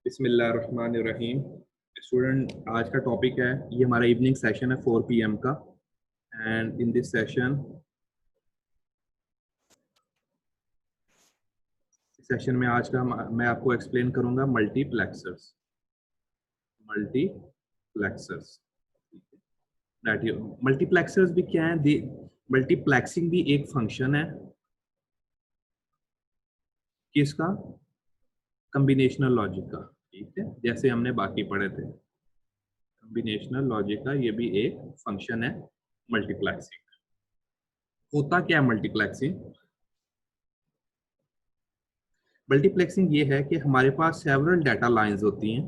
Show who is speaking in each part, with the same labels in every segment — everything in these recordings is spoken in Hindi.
Speaker 1: बिस्मिल्लाहिर्रहमानिर्रहीम। स्टूडेंट, आज का टॉपिक है, ये हमारा इवनिंग सेशन है 4 PM का। एंड इन दिस सेशन में आज का मैं आपको एक्सप्लेन करूंगा मल्टीप्लेक्सर्स। मल्टीप्लेक्सर्स भी क्या है? मल्टीप्लेक्सिंग भी एक फंक्शन है किसका? कॉम्बिनेशनल लॉजिक का। ठीक है, जैसे हमने बाकी पढ़े थे कॉम्बिनेशनल लॉजिक का, ये भी एक फंक्शन है मल्टीप्लेक्सिंग। होता क्या है मल्टीप्लेक्सिंग? मल्टीप्लेक्सिंग ये है कि हमारे पास सेवरल डाटा लाइंस होती हैं।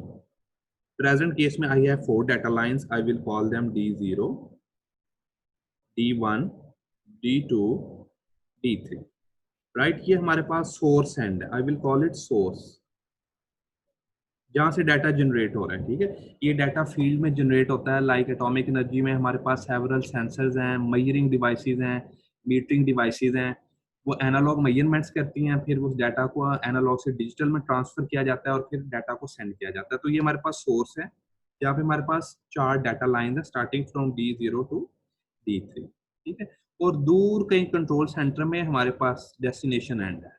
Speaker 1: प्रेजेंट केस में I have 4 data lines. I will call them D0, D1, D2, D3। Right, ये हमारे पास सोर्स एंड है। I will call it source, जहां से डाटा जनरेट हो रहा है। ठीक है, ये डाटा फील्ड में जनरेट होता है। लाइक एटॉमिक एनर्जी में हमारे पास सेवरल सेंसर्स हैं, मेजरिंग डिवाइसेस हैं, मीटरिंग डिवाइसेस हैं। वो एनालॉग मेजरमेंट्स करती हैं, फिर उस डाटा को एनालॉग से डिजिटल में ट्रांसफर किया जाता है और फिर डाटा को सेंड किया जाता है। तो ये हमारे पास सोर्स है, जहाँ पे हमारे पास 4 डाटा लाइन है starting from D0 to D3। ठीक है, और दूर कहीं कंट्रोल सेंटर में हमारे पास डेस्टिनेशन एंड है।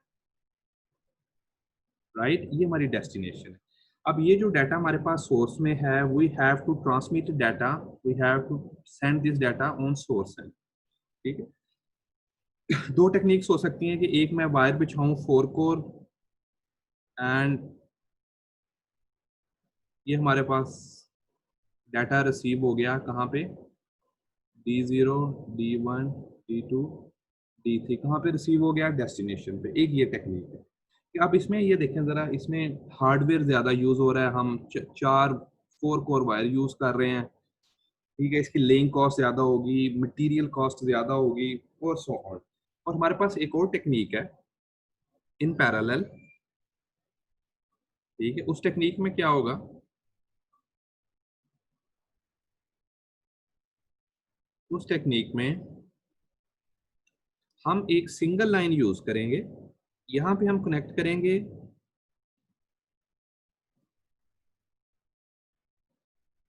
Speaker 1: राइट, ये हमारी डेस्टिनेशन है। अब ये जो डाटा हमारे पास सोर्स में है, we have to transmit data, we have to send this data on source end. ठीक है, दो टेक्निक्स हो सकती हैं कि एक मैं वायर बिछाऊं 4 कोर, एंड ये हमारे पास डाटा रिसीव हो गया कहाँ पे? D0, D1, D2, D3। कहाँ पे रिसीव हो गया? डेस्टिनेशन पे। एक ये टेक्निक है कि आप इसमें ये देखें जरा, इसमें हार्डवेयर ज्यादा यूज हो रहा है। हम 4 कोर वायर यूज कर रहे हैं। ठीक है, इसकी लेइंग कॉस्ट ज्यादा होगी, मटेरियल कॉस्ट ज्यादा होगी, और सो ऑन। और हमारे पास एक और टेक्निक है इन पैरेलल। ठीक है, उस टेक्निक में क्या होगा? उस टेक्निक में हम एक सिंगल लाइन यूज करेंगे। यहां पे हम कनेक्ट करेंगे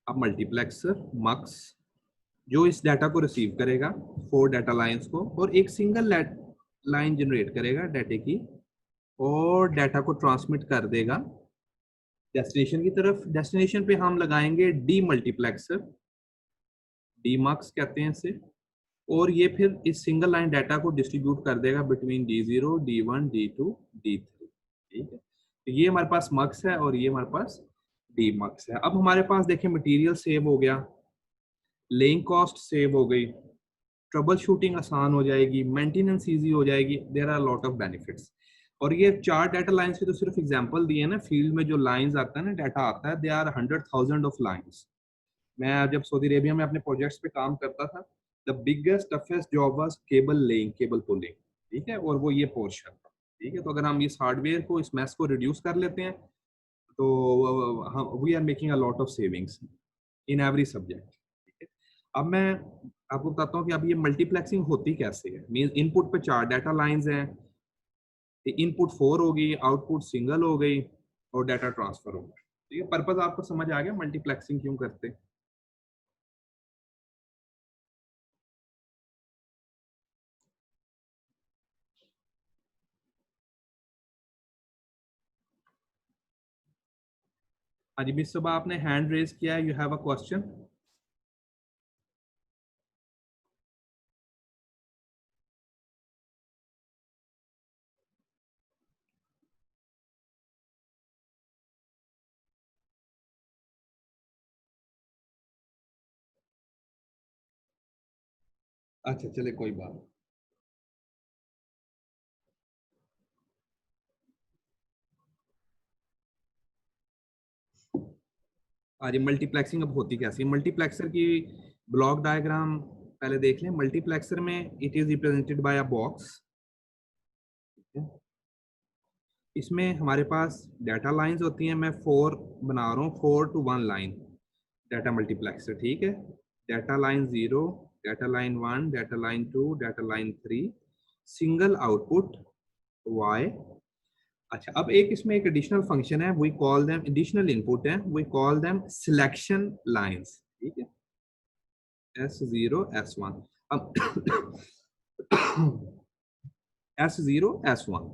Speaker 1: अब मल्टीप्लेक्सर मक्स, जो इस डाटा को रिसीव करेगा 4 डाटा लाइंस को, और एक सिंगल लाइन जनरेट करेगा डाटे की, और डाटा को ट्रांसमिट कर देगा डेस्टिनेशन की तरफ। डेस्टिनेशन पे हम लगाएंगे डी मल्टीप्लेक्सर, डी मक्स कहते हैं इसे, और ये फिर इस सिंगल लाइन डाटा को डिस्ट्रीब्यूट कर देगा between D0, D1, D2, D3। ठीक है, तो ये हमारे पास मक्स है और ये हमारे पास डी मक्स है। अब हमारे पास देखें मटेरियल सेव हो गया, लेइंग कॉस्ट सेव हो गई, ट्रबल शूटिंग आसान हो जाएगी, मेंटेनेंस इजी हो जाएगी। There are lot of benefits. और ये 4 डाटा लाइंस के तो सिर्फ एग्जांपल दिए ना। फील्ड में जो लाइंस आता है ना, डाटा आता है, दे आर 100,000 ऑफ लाइंस। मैं जब सऊदी अरेबिया में अपने प्रोजेक्ट्स पे काम करता था, the biggest toughest job was cable laying, cable pulling. ठीक है, और वो ये पोर्शन। ठीक है, तो अगर हम इस हार्डवेयर को, इस मैस को रिड्यूस कर लेते हैं, तो we are making a lot of savings in every subject. ठीक है, अब मैं आपको बताता हूँ कि अब ये मल्टीप्लेक्सिंग होती कैसे है। मीन इनपुट पे 4 डाटा लाइंस हैं, इनपुट 4 हो गई, आउटपुट सिंगल हो गई, और डाटा ट्रांसफर हो गया। ठीक है, पर्पज आपको समझ आ गया मल्टीप्लेक्सिंग क्यों करते हैं? हाँ जी मिस सुबह, आपने हैंड रेज किया है, यू हैव अ क्वेश्चन। अच्छा चले, कोई बात। आज मल्टीप्लेक्सिंग अब होती कैसी है? मल्टीप्लेक्सर की ब्लॉक डायग्राम पहले देख लें। मल्टीप्लेक्सर में it is represented by a box. इसमें हमारे पास डाटा लाइंस होती हैं। मैं 4 बना रहा हूँ, 4 to 1 लाइन डाटा मल्टीप्लेक्सर। ठीक है, data line 0, data line 1, data line 2, data line 3, single output Y, अच्छा, अब एक इसमें एक एडिशनल फंक्शन है, we call them additional input है, we call them selection lines, ठीक है, S0 S1। अब S0 S1,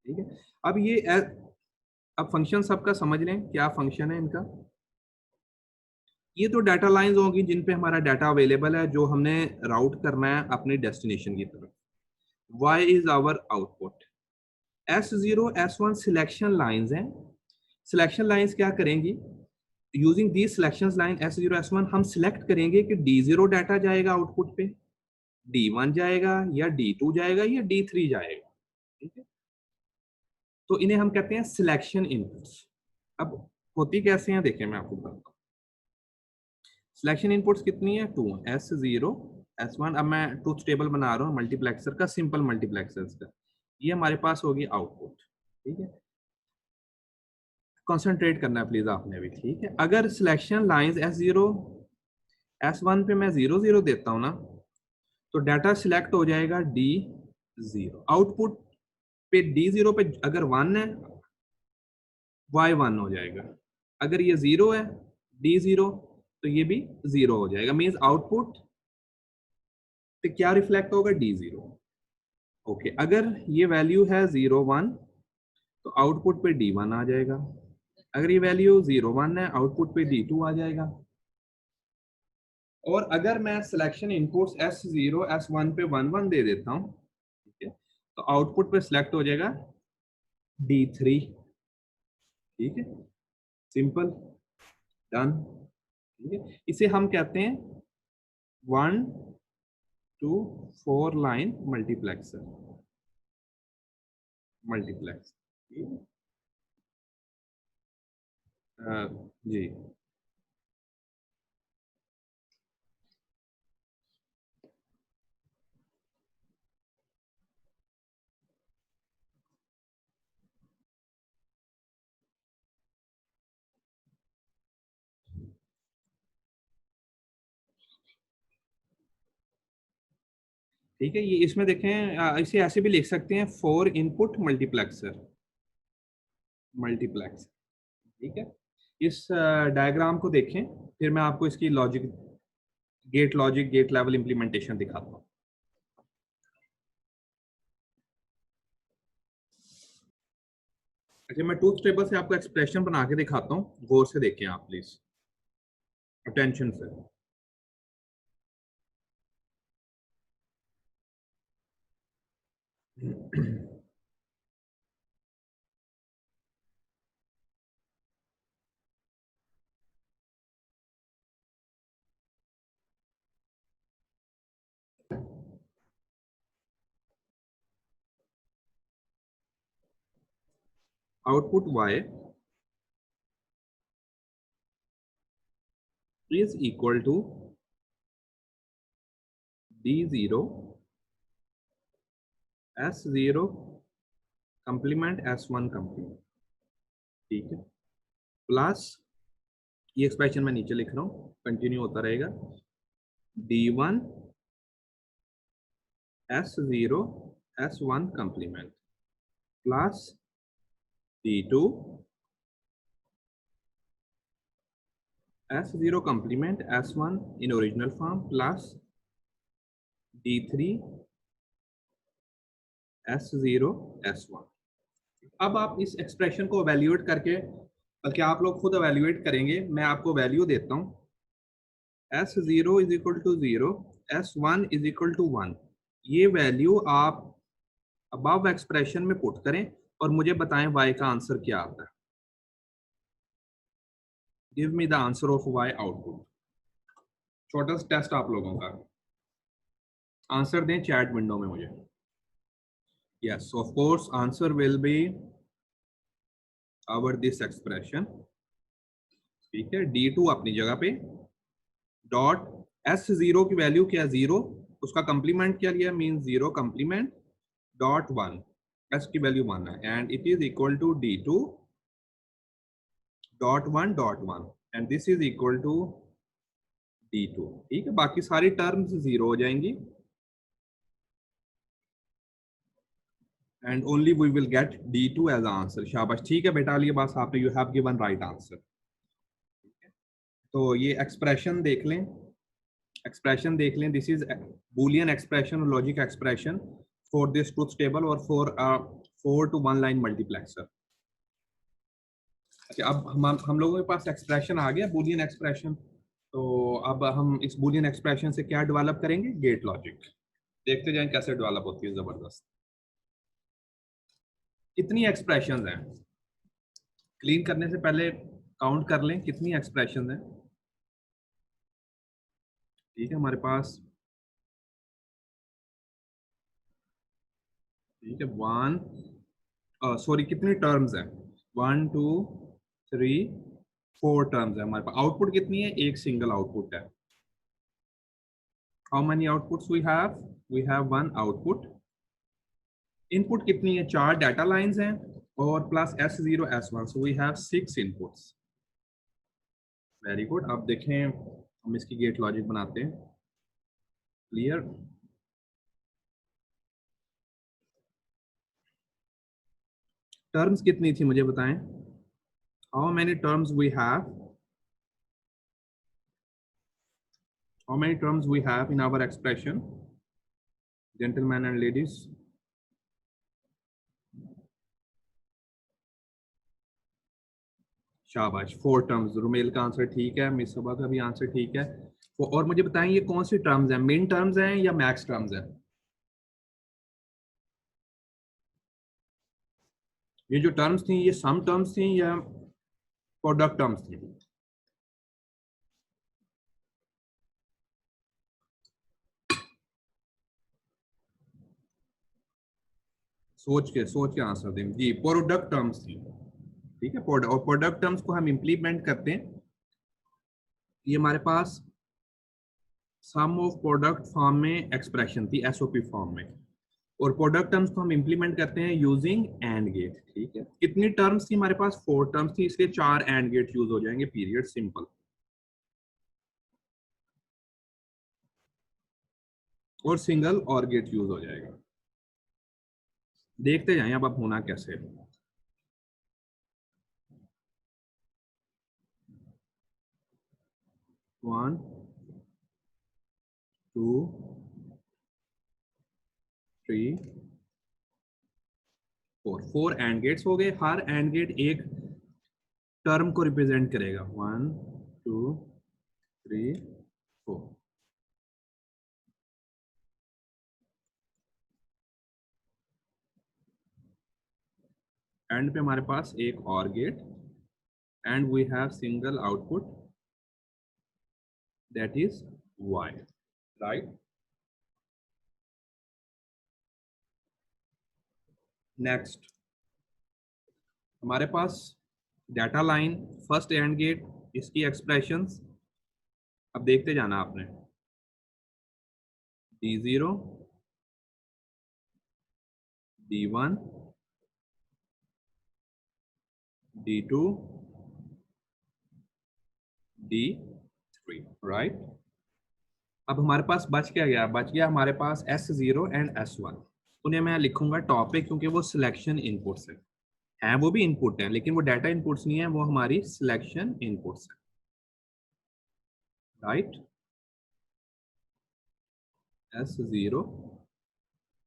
Speaker 1: ठीक है। अब ये अब फंक्शन सबका समझ लें क्या फंक्शन है इनका। ये तो डाटा लाइंस होंगी जिन पे हमारा डाटा अवेलेबल है, जो हमने राउट करना है अपनी डेस्टिनेशन की तरफ। Y is our output. S0 S1 selection lines हैं। सिलेक्शन लाइंस क्या करेंगी, using the selection line S0 S1 हम सिलेक्ट करेंगे कि D0 डाटा जाएगा आउटपुट पे, D1 जाएगा या D2 जाएगा या D3 जाएगा, ठीक है। तो इन्हें हम कहते हैं सिलेक्शन इनपुट्स। अब होती कैसे हैं देखें, मैं आपको बताता हूँ। सिलेक्शन इनपुट्स कितनी है, 2, S0 S1। अब मैं ट्रूथ टेबल बना रहा हूँ मल्टीप्लेक्सर का, सिंपल मल्टीप्लेक्सर का। ये हमारे पास होगी आउटपुट, ठीक है। कंसंट्रेट करना है प्लीज आपने भी, ठीक है। अगर सिलेक्शन लाइंस S0 S1 पे मैं 0 0 देता हूँ ना, तो डाटा सिलेक्ट हो जाएगा D0। आउटपुट पे D0 पे अगर 1 है, Y1 हो जाएगा। अगर ये 0 है D0, तो ये भी 0 हो जाएगा। मीन्स आउटपुट पे क्या रिफ्लेक्ट होगा, D0। ओके, अगर ये वैल्यू है 0 1, तो आउटपुट पे D1 आ जाएगा। अगर ये वैल्यू 0 1 है, आउटपुट पे D2 आ जाएगा। और अगर मैं सिलेक्शन इनपुट्स S0 S1 पे 1 1 दे देता हूँ, ठीक है, तो आउटपुट पे सिलेक्ट हो जाएगा D3, ठीक है, सिंपल, डन, ठीक है। इसे हम कहते हैं 1 to 4 लाइन मल्टीप्लेक्सर, मल्टीप्लेक्स, जी। ठीक है, ये इसमें देखें, इसे ऐसे भी लिख सकते हैं 4 इनपुट मल्टीप्लेक्सर, मल्टीप्लेक्स, ठीक है। इस डायग्राम को देखें, फिर मैं आपको इसकी लॉजिक गेट लेवल इंप्लीमेंटेशन दिखाता हूँ। अच्छा, मैं ट्रूथ टेबल से आपको एक्सप्रेशन बना के दिखाता हूँ, गौर से देखें आप प्लीज, अटेंशन से। Output Y is equal to D0 S0 complement S1 complement, ठीक है, प्लस ये एक्सप्रेशन मैं नीचे लिख रहा हूँ, कंटिन्यू होता रहेगा, D1 S0 S1 complement plus D2 S0 complement S1 in original form plus D3 S0 S1। अब आप इस एक्सप्रेशन को एवेल्यूएट करके, बल्कि आप लोग खुद एवेल्यूएट करेंगे, मैं आपको वैल्यू देता हूँ, S0 is equal to 0, S1 is equal to 1। ये वैल्यू आप अबव एक्सप्रेशन में पुट करें और मुझे बताएं y का आंसर क्या आता है। Give me the answer of y output. छोटा सा टेस्ट आप लोगों का, आंसर दें चैट विंडो में मुझे। Yes, of course, answer will be our this expression, ठीक है। D2 अपनी जगह पे, डॉट S0 की वैल्यू क्या, 0, उसका कंप्लीमेंट क्या लिया, मीन 0 कंप्लीमेंट डॉट 1, S की वैल्यू 1 है, and it is equal to D2 dot 1 dot 1, and this is equal to D2, ठीक है। बाकी सारी टर्म्स 0 हो जाएंगी, and only we will get D2 as answer. शाबाश, ठीक है बेटा, ये बात आपने, you have given right answer. तो ये एक्सप्रेशन देख लें, एक्सप्रेशन देख लें, this is Boolean expression, logic expression for this truth table और फॉर 4 to 1 लाइन मल्टीप्लेक्सर। अच्छा, अब हम लोगों के पास एक्सप्रेशन आ गया, बूलियन एक्सप्रेशन। तो अब हम इस बूलियन एक्सप्रेशन से क्या डेवलप करेंगे, गेट लॉजिक। देखते जाएं कैसे डेवलप होती है, जबरदस्त। कितनी एक्सप्रेशंस हैं, क्लीन करने से पहले काउंट कर लें कितनी एक्सप्रेशंस हैं। ठीक है, हमारे पास, ठीक है, वन, सॉरी, कितनी टर्म्स हैं, 1 2 3 4 टर्म्स है हमारे पास। आउटपुट कितनी है, एक सिंगल आउटपुट है। How many outputs we have one output. Input कितनी है, 4 डाटा लाइंस हैं और plus S0 S1, so we have 6 inputs. Very good. अब देखें, हम इसकी गेट लॉजिक बनाते हैं। क्लियर। टर्म्स कितनी थी मुझे बताएं, how many terms we have, how many terms we have in our expression, gentleman and ladies. शाबाश, 4 टर्म्स। रुमेल का आंसर ठीक है, मिस सबा का भी आंसर ठीक है। और मुझे बताएं ये कौन सी टर्म्स हैं, मेन टर्म्स हैं या मैक्स टर्म्स हैं। ये जो टर्म्स थी ये सम टर्म्स थी या प्रोडक्ट टर्म्स थी। सोच के आंसर दें जी, प्रोडक्ट टर्म्स थी। ठीक है, और प्रोडक्ट टर्म्स को हम इंप्लीमेंट करते हैं, ये हमारे पास सम ऑफ प्रोडक्ट फॉर्म में एक्सप्रेशन थी, एसओपी फॉर्म में। और प्रोडक्ट टर्म्स को हम इंप्लीमेंट करते हैं यूजिंग एंड गेट। ठीक है, कितनी टर्म्स थी हमारे पास, 4 टर्म्स थी, इसलिए 4 एंड गेट यूज हो जाएंगे, पीरियड, सिंपल। और सिंगल और गेट यूज हो जाएगा। देखते जाएं अब होना कैसे। 1 2 3 4 एंड गेट्स हो गए। हर एंड गेट एक टर्म को रिप्रेजेंट करेगा, 1 2 3 4। एंड पे हमारे पास एक और gate, and we have single output, that is y, right. Next हमारे पास data line, first and gate, इसकी एक्सप्रेशंस अब देखते जाना आपने। D0 D1 D2 D3, right. अब हमारे पास बच क्या गया, बच गया हमारे पास S0 एंड S1। उन्हें मैं लिखूंगा टॉप पे क्योंकि वो सिलेक्शन इनपुट्स है, वो भी इनपुट है लेकिन वो डाटा इनपुट्स नहीं है, वो हमारी सिलेक्शन इनपुट्स है, राइट। S0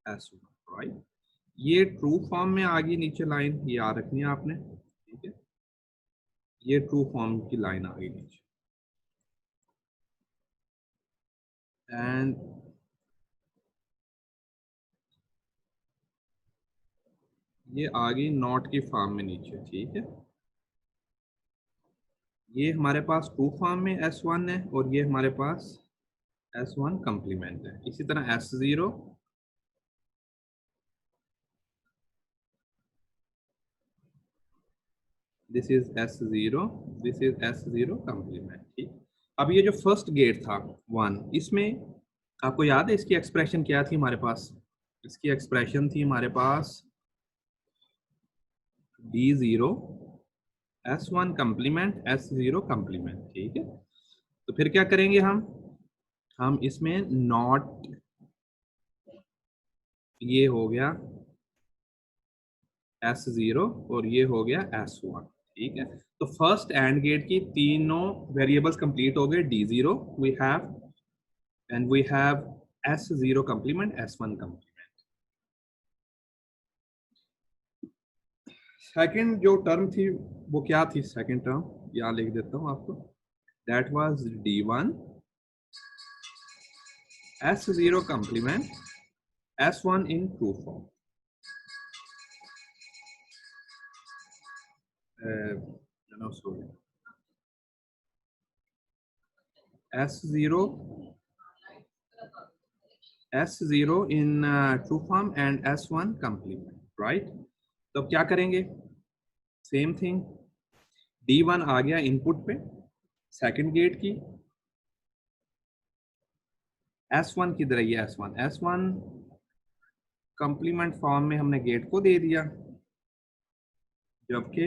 Speaker 1: S1, right. ये ट्रू फॉर्म में आ गई नीचे लाइन, ये याद रखनी है आपने। ठीक है, ये ट्रू फॉर्म की लाइन आ गई नीचे, एंड ये आ गई नॉट की फॉर्म में नीचे। ठीक है, ये हमारे पास ट्रू फॉर्म में S1 है और ये हमारे पास S1 कंप्लीमेंट है। इसी तरह S0, this is S0, this is S0 complement. ठीक, अब ये जो फर्स्ट गेट था 1, इसमें आपको याद है इसकी एक्सप्रेशन क्या थी हमारे पास, इसकी एक्सप्रेशन थी हमारे पास D0 S1 complement S0 complement. ठीक है, तो फिर क्या करेंगे हम इसमें नॉट, ये हो गया S0 और ये हो गया S1। ठीक है, तो फर्स्ट एंड गेट की तीनों वेरिएबल्स कंप्लीट हो गए। D0 we have and we have S0 complement S1 complement. Second जो टर्म थी वो क्या थी? सेकंड टर्म यहाँ लिख देता हूँ आपको, that was D1 S0 complement S1 in true form. No, sorry. S0 in true form and S1 complement, right? तो अब क्या करेंगे? सेम थिंग, D1 आ गया इनपुट पे सेकंड गेट की, S1 किधर है? ये S1 कंप्लीमेंट फॉर्म में हमने गेट को दे दिया, जबकि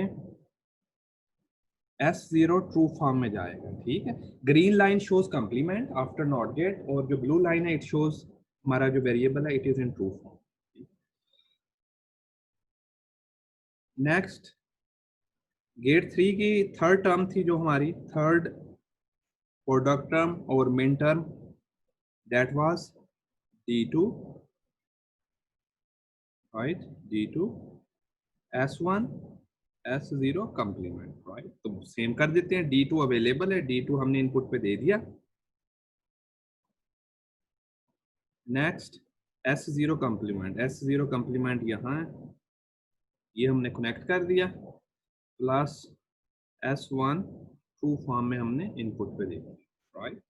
Speaker 1: S0 ट्रू फॉर्म में जाएगा। ठीक है, green line shows complement after not gate, और जो ब्लू लाइन है इट शोज हमारा जो वेरिएबल है it is in true form. Next, gate 3 की थर्ड टर्म थी जो हमारी थर्ड प्रोडक्ट टर्म और main term, that was D2, right? D2 S1 S0 complement, right? तो सेम कर देते हैं, D2 अवेलेबल है, D2 हमने इनपुट पे दे दिया। नेक्स्ट S0 कंप्लीमेंट यहाँ है, ये हमने कनेक्ट कर दिया, प्लस S1 ट्रू फॉर्म में हमने इनपुट पे दे दिया, right?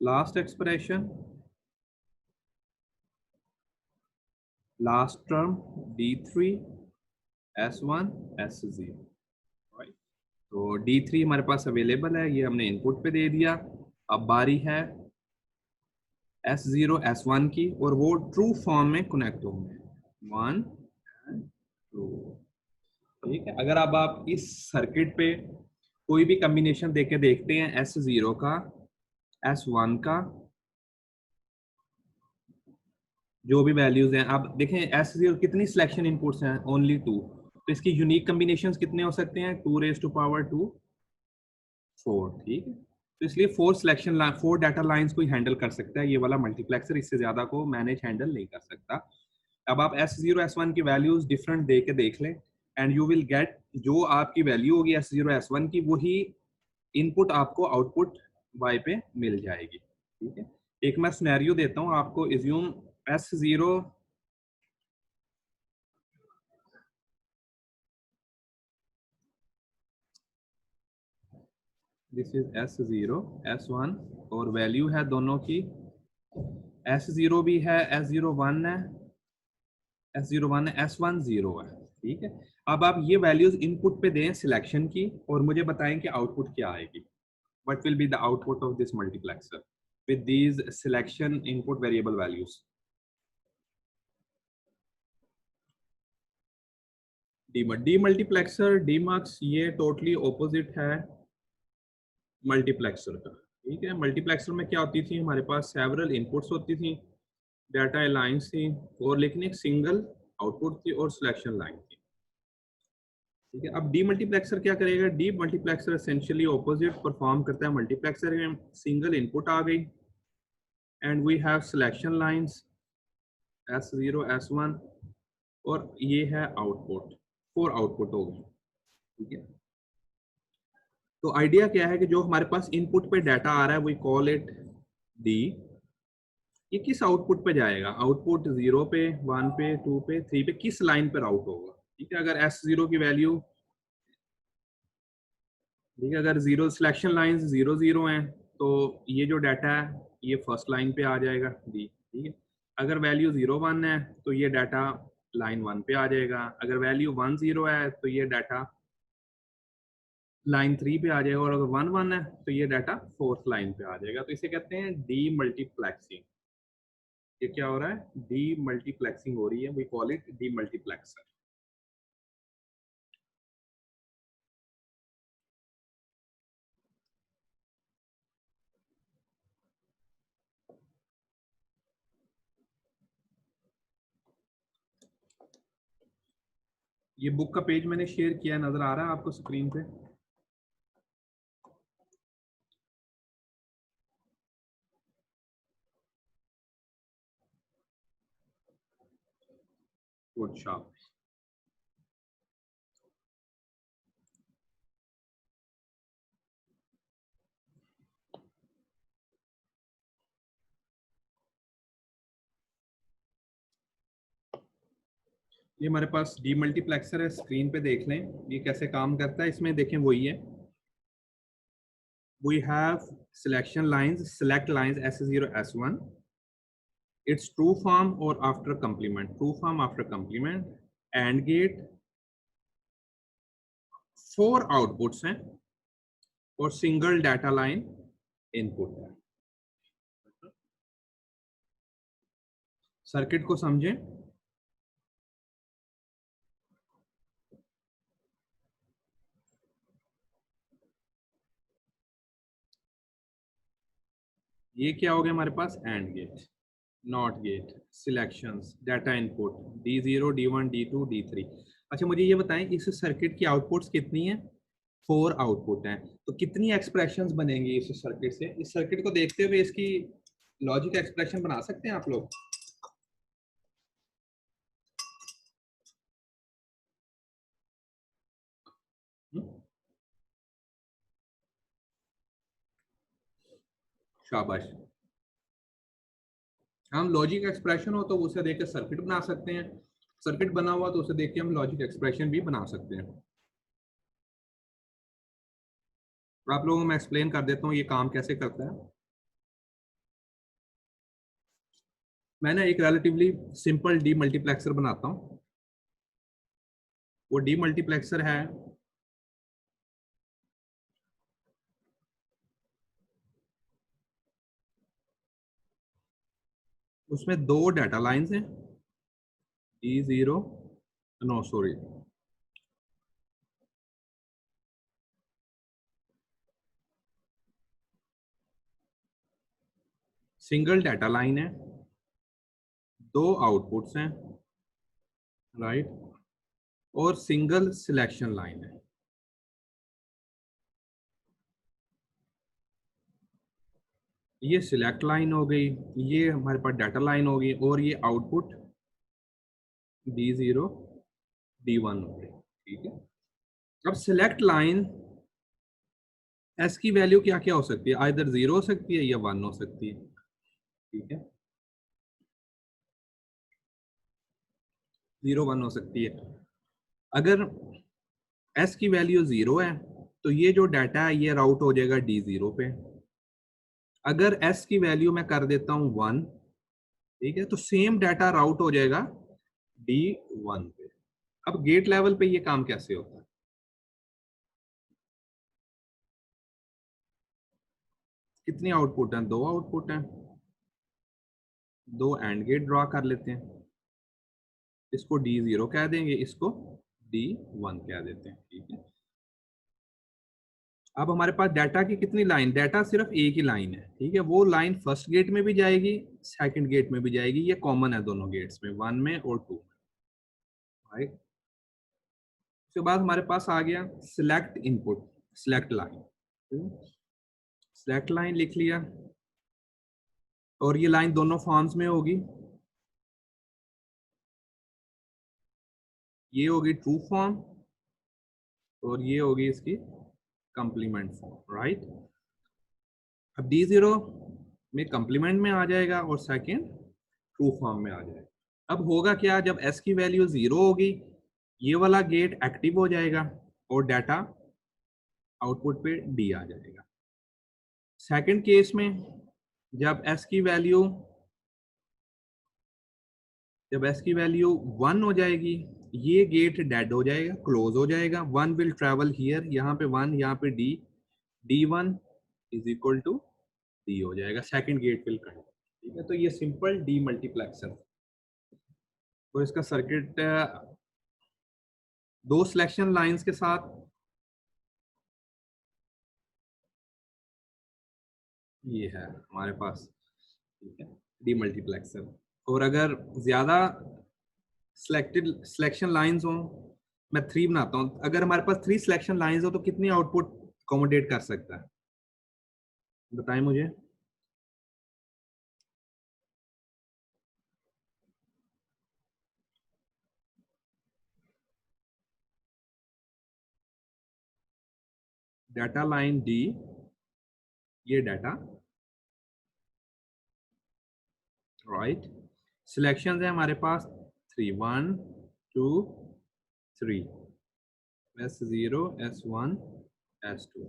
Speaker 1: Last expression, last term D3 S1 S0, right? तो D3 हमारे पास अवेलेबल है, ये हमने इनपुट पे दे दिया। अब बारी है S0 S1 की, और वो ट्रू फॉर्म में कनेक्ट होंगे, 1 एंड 2। ठीक है, अगर अब आप इस सर्किट पे कोई भी कॉम्बिनेशन देके देखते हैं S0 का S1 का, जो भी वैल्यूज हैं, आप देखें S0 कितनी सिलेक्शन इनपुट्स हैं? ओनली 2। तो इसकी यूनिक कॉम्बिनेशंस कितने हो सकते हैं? 2⁻², 4। ठीक है, तो इसलिए 4 डाटा लाइंस को ही हैंडल कर सकता है ये वाला मल्टीप्लेक्सर, इससे ज्यादा को मैनेज हैंडल नहीं कर सकता। अब आप S0 S1 की वैल्यूज डिफरेंट दे के देख लें, एंड यू विल गेट जो आपकी वैल्यू होगी S0 S1 की, वही इनपुट आपको आउटपुट Y पे मिल जाएगी। ठीक है, एक मैं सिनेरियो देता हूँ आपको। Assume S0 this is S0 S1 और वैल्यू है दोनों की, S0 भी है, S01 है, S01 है, S1 0 है। ठीक है, अब आप ये वैल्यूज इनपुट पे दें सिलेक्शन की, और मुझे बताएं कि आउटपुट क्या आएगी। What will be the output of this multiplexer with these selection input variable values? Demultiplexer demux ये टोटली ऑपोजिट है मल्टीप्लेक्सर का। ठीक है, मल्टीप्लेक्सर में क्या होती थी? हमारे पास सेवरल इनपुट्स होती थी, डाटा लाइन्स थी, और लेकिन एक सिंगल आउटपुट थी और सिलेक्शन लाइन थी। ठीक है, अब डीमल्टीप्लेक्सर क्या करेगा? डीमल्टीप्लेक्सर एसेंशियली ऑपोजिट परफॉर्म करता है मल्टीप्लेक्सर में। सिंगल इनपुट आ गई and we have selection lines S0 S1, और ये है आउटपुट, 4 आउटपुट हो गए। ठीक है, तो आइडिया क्या है कि जो हमारे पास इनपुट पे डाटा आ रहा है वी कॉल इट डी, ये किस आउटपुट पे जाएगा? आउटपुट 0 पे, 1 पे, 2 पे, 3 पे, किस लाइन पर आउट होगा? ठीक है, अगर S0 की वैल्यू, ठीक है, अगर 0 सिलेक्शन लाइन 0 0 है, तो ये जो डाटा है ये फर्स्ट लाइन पे आ जाएगा डी। ठीक है, अगर वैल्यू 0 1 है तो ये डाटा लाइन 1 पे आ जाएगा, अगर वैल्यू 1 0 है तो ये डाटा लाइन 3 पे आ जाएगा, और अगर 1 1 है तो ये डाटा फोर्थ लाइन पे आ जाएगा। तो इसे कहते हैं डी मल्टीप्लेक्सिंग। ये क्या हो रहा है? डी मल्टीप्लेक्सिंग हो रही है, we call it demultiplexer. ये बुक का पेज मैंने शेयर किया, नजर आ रहा है आपको स्क्रीन पे? Good job. ये हमारे पास डीमल्टीप्लेक्सर है, स्क्रीन पे देख लें ये कैसे काम करता है। इसमें देखें वही है, we have selection lines, select lines S0 S1, its true form or after complement, true form after complement, AND gate, 4 outputs हैं और सिंगल डाटा लाइन इनपुट है। सर्किट को समझें। ये क्या हो गया हमारे पास, and gate, not gate, selections, data input D0 D1 D2 D3। अच्छा मुझे ये बताएं इस सर्किट की आउटपुट्स कितनी है? 4 आउटपुट हैं, तो कितनी एक्सप्रेशंस बनेंगी इस सर्किट से? इस सर्किट को देखते हुए इसकी लॉजिक एक्सप्रेशन बना सकते हैं आप लोग? शाबाश। हम लॉजिक एक्सप्रेशन हो तो उसे देख के सर्किट बना सकते हैं, सर्किट बना हुआ तो उसे देख के हम लॉजिक एक्सप्रेशन भी बना सकते हैं। तो आप लोगों को मैं एक्सप्लेन कर देता हूँ ये काम कैसे करता है। मैं ना एक रिलेटिवली सिंपल डी मल्टीप्लेक्सर बनाता हूँ। वो डी मल्टीप्लेक्सर है, उसमें 2 डाटा लाइंस हैं, D0, no sorry, single data line है, 2 आउटपुट्स हैं, राइट, और सिंगल सिलेक्शन लाइन है। ये सिलेक्ट लाइन हो गई, ये हमारे पास डाटा लाइन हो गई, और ये आउटपुट D0 D1 हो गई। ठीक है, अब सिलेक्ट लाइन एस की वैल्यू क्या क्या हो सकती है? आइदर 0 हो सकती है या 1 हो सकती है। ठीक है, 0 1 हो सकती है। अगर एस की वैल्यू 0 है तो ये जो डाटा है ये राउट हो जाएगा D0 पे। अगर एस की वैल्यू मैं कर देता हूँ 1, ठीक है, तो सेम डाटा राउट हो जाएगा D1 पे। अब गेट लेवल पे ये काम कैसे होता है? कितनी आउटपुट है? 2 आउटपुट हैं, 2 एंड गेट ड्रॉ कर लेते हैं। इसको D0 कह देंगे, इसको D1 कह देते हैं। ठीक है, अब हमारे पास डाटा की कितनी लाइन? डाटा सिर्फ एक ही लाइन है। ठीक है, वो लाइन फर्स्ट गेट में भी जाएगी, सेकंड गेट में भी जाएगी, ये कॉमन है दोनों गेट्स में, 1 में और 2 में, राइट। उसके बाद हमारे पास आ गया select input, select line, select line लिख लिया, और ये लाइन दोनों फॉर्म्स में होगी। ये होगी ट्रू फॉर्म और ये होगी इसकी कंप्लीमेंट फॉर्म, राइट। अब D0 में कंप्लीमेंट में आ जाएगा और सेकंड ट्रू फॉर्म में आ जाएगा। अब होगा क्या, जब S की वैल्यू 0 होगी ये वाला गेट एक्टिव हो जाएगा और डाटा आउटपुट पे D आ जाएगा। सेकंड केस में जब S की वैल्यू 1 हो जाएगी ये गेट डेड हो जाएगा, क्लोज हो जाएगा। 1 विल ट्रेवल हियर, यहाँ पे 1, यहाँ पे D, D1 is equal to D हो जाएगा, सेकंड गेट विल कट। ठीक है, तो ये सिंपल डी मल्टीप्लेक्सर। तो इसका सर्किट 2 सिलेक्शन लाइंस के साथ ये है हमारे पास। ठीक है, डी मल्टीप्लेक्सर। और अगर ज्यादा सिलेक्शन लाइंस हों मैं 3 बनाता हूँ। अगर हमारे पास 3 सिलेक्शन लाइंस हो तो कितनी आउटपुट अकोमोडेट कर सकता है, बताएं मुझे। डाटा लाइन डी, ये डाटा, राइट। सिलेक्शन है हमारे पास 3, 1 2 3, S0 S1 S2।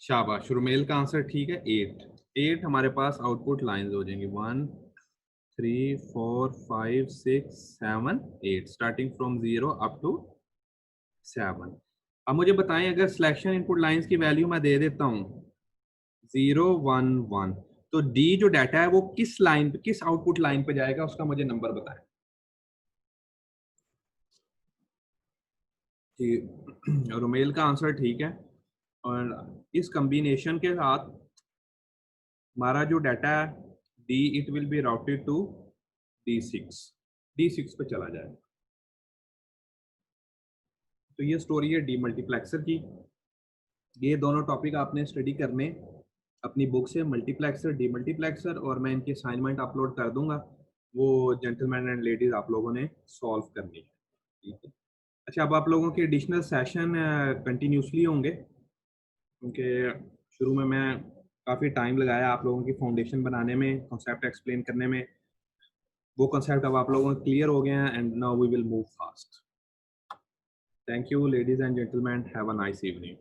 Speaker 1: शाबाश, रुमेल का आंसर ठीक है। 8 हमारे पास आउटपुट लाइंस हो जाएंगी, 1 3 4 5 6 7 8, स्टार्टिंग फ्रॉम 0 अप टू 7। अब मुझे बताएं, अगर सिलेक्शन इनपुट लाइंस की वैल्यू मैं दे देता हूं 0 1 1, तो डी जो डाटा है वो किस लाइन पे, किस आउटपुट लाइन पे जाएगा, उसका मुझे नंबर बताएं। ठीक, रुमेल का आंसर ठीक है। और इस कॉम्बिनेशन के साथ हमारा जो डाटा है D, it will be routed to डी6 पे चला जाएगा। तो ये स्टोरी है डी मल्टीप्लेक्सर की। ये दोनों टॉपिक आपने स्टडी करने अपनी बुक से, मल्टीप्लेक्सर डी मल्टीप्लेक्सर, और मैं इनकी असाइनमेंट अपलोड कर दूंगा, वो जेंटलमैन एंड लेडीज आप लोगों ने सॉल्व करनी है, ठीक है। अच्छा, अब आप लोगों के एडिशनल सेशन कंटिन्यूसली होंगे, क्योंकि शुरू में मैं काफ़ी टाइम लगाया आप लोगों की फाउंडेशन बनाने में, कॉन्सेप्ट एक्सप्लेन करने में। वो कॉन्सेप्ट अब आप लोगों को क्लियर हो गए हैं, and now we will move fast. Thank you ladies and gentleman, have a nice evening.